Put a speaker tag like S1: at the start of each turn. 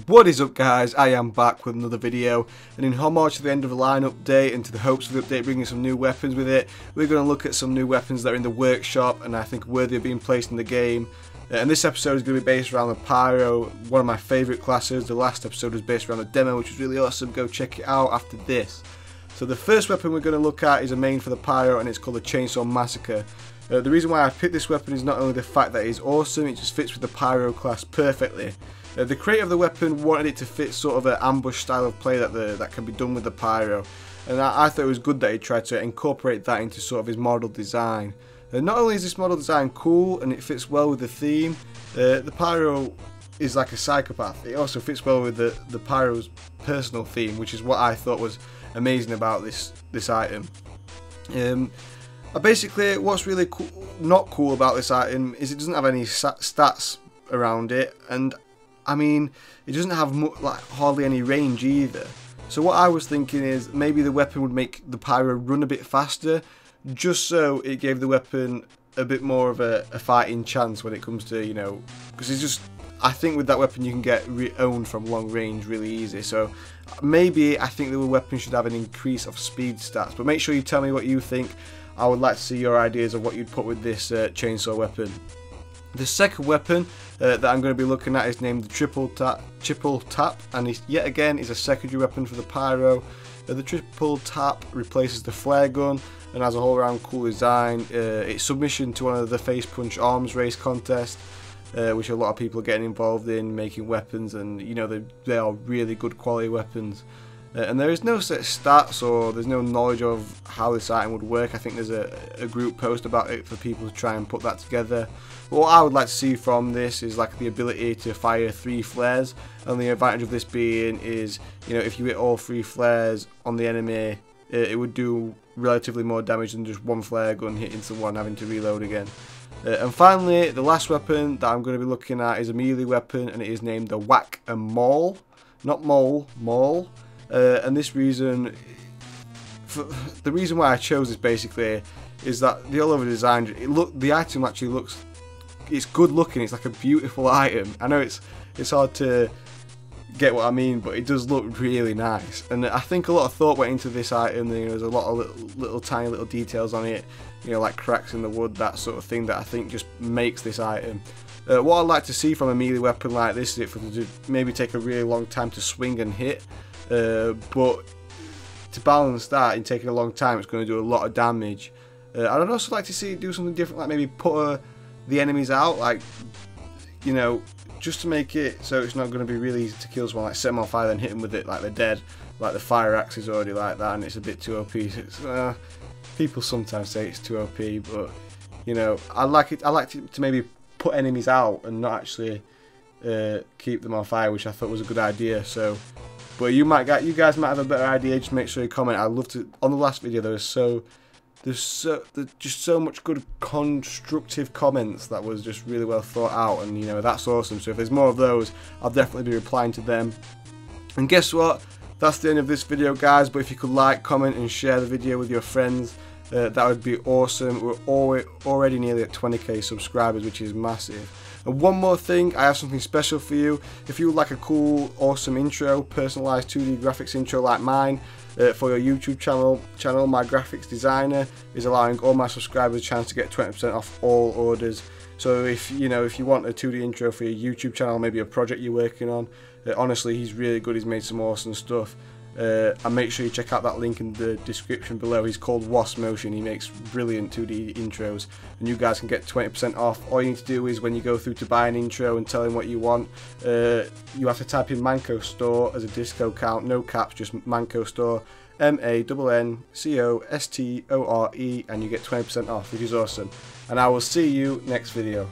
S1: What is up, guys? I am back with another video, and in homage to the end of the line update and to the hopes of the update bringing some new weapons with it, we're going to look at some new weapons that are in the workshop and I think worthy of being placed in the game. And this episode is going to be based around the Pyro, one of my favourite classes. The last episode was based around the demo, which was really awesome. Go check it out after this. So the first weapon we're going to look at is a main for the Pyro, and it's called the Chainsaw Massacre. The reason why I picked this weapon is not only the fact that it's awesome, it just fits with the Pyro class perfectly. The creator of the weapon wanted it to fit sort of an ambush style of play that can be done with the Pyro, and I thought it was good that he tried to incorporate that into sort of his model design. Not only is this model design cool and it fits well with the theme, the Pyro is like a psychopath. It also fits well with the Pyro's personal theme, which is what I thought was amazing about this item. Basically, what's really not cool about this item is it doesn't have any stats around it, and I mean, it doesn't have hardly any range either. So what I was thinking is maybe the weapon would make the Pyro run a bit faster, just so it gave the weapon a bit more of a fighting chance when it comes to, you know, because it's just, I think with that weapon you can get owned from long range really easy. So maybe I think the weapon should have an increase of speed stats, but make sure you tell me what you think. I would like to see your ideas of what you'd put with this chainsaw weapon. The second weapon that I'm going to be looking at is named the Triple Tap, and it, yet again, is a secondary weapon for the Pyro. The Triple Tap replaces the flare gun and has a whole round cool design. It's submission to one of the face punch arms race contests, which a lot of people are getting involved in, making weapons, and you know they are really good quality weapons. And there is no set stats, or there's no knowledge of how this item would work. I think there's a group post about it for people to try and put that together. But what I would like to see from this is like the ability to fire 3 flares, and the advantage of this being is, you know, if you hit all 3 flares on the enemy, it would do relatively more damage than just one flare gun hitting someone having to reload again. And finally, the last weapon that I'm going to be looking at is a melee weapon, and it is named the Whack and Maul, not Mole, Maul. And this reason, the reason why I chose this basically is that the all over design, the item actually looks, it's good looking. It's like a beautiful item. I know it's hard to get what I mean, but it does look really nice. And I think a lot of thought went into this item. You know, there's a lot of tiny little details on it. You know, like cracks in the wood, that sort of thing that I think just makes this item. What I'd like to see from a melee weapon like this is it to maybe take a really long time to swing and hit. But to balance that in taking a long time, it's going to do a lot of damage. I'd also like to see it do something different, like maybe put the enemies out, like, you know, just to make it so it's not going to be really easy to kill someone, like set them on fire and hit them with it like they're dead, like the fire axe is already like that and it's a bit too OP. So people sometimes say it's too OP, but you know, I like to maybe put enemies out and not actually keep them on fire, which I thought was a good idea. So. But you guys might have a better idea. Just make sure you comment. I'd love to. On the last video, there's just so much good constructive comments that was just really well thought out, and you know that's awesome. So if there's more of those, I'll definitely be replying to them. And guess what? That's the end of this video, guys. But if you could like, comment, and share the video with your friends, that would be awesome. We're already nearly at 20k subscribers, which is massive. And one more thing, I have something special for you. If you would like a cool, awesome intro, personalized 2D graphics intro like mine for your YouTube channel, my graphics designer is allowing all my subscribers a chance to get 20% off all orders. So if you want a 2D intro for your YouTube channel, maybe a project you're working on, honestly, he's really good. He's made some awesome stuff. And make sure you check out that link in the description below. He's called Wasp Motion. He makes brilliant 2D intros, and you guys can get 20% off. All you need to do is when you go through to buy an intro and tell him what you want, you have to type in Manco Store as a disco count, no caps, just Manco Store, MANNCOSTORE, and you get 20% off, which is awesome. And I will see you next video.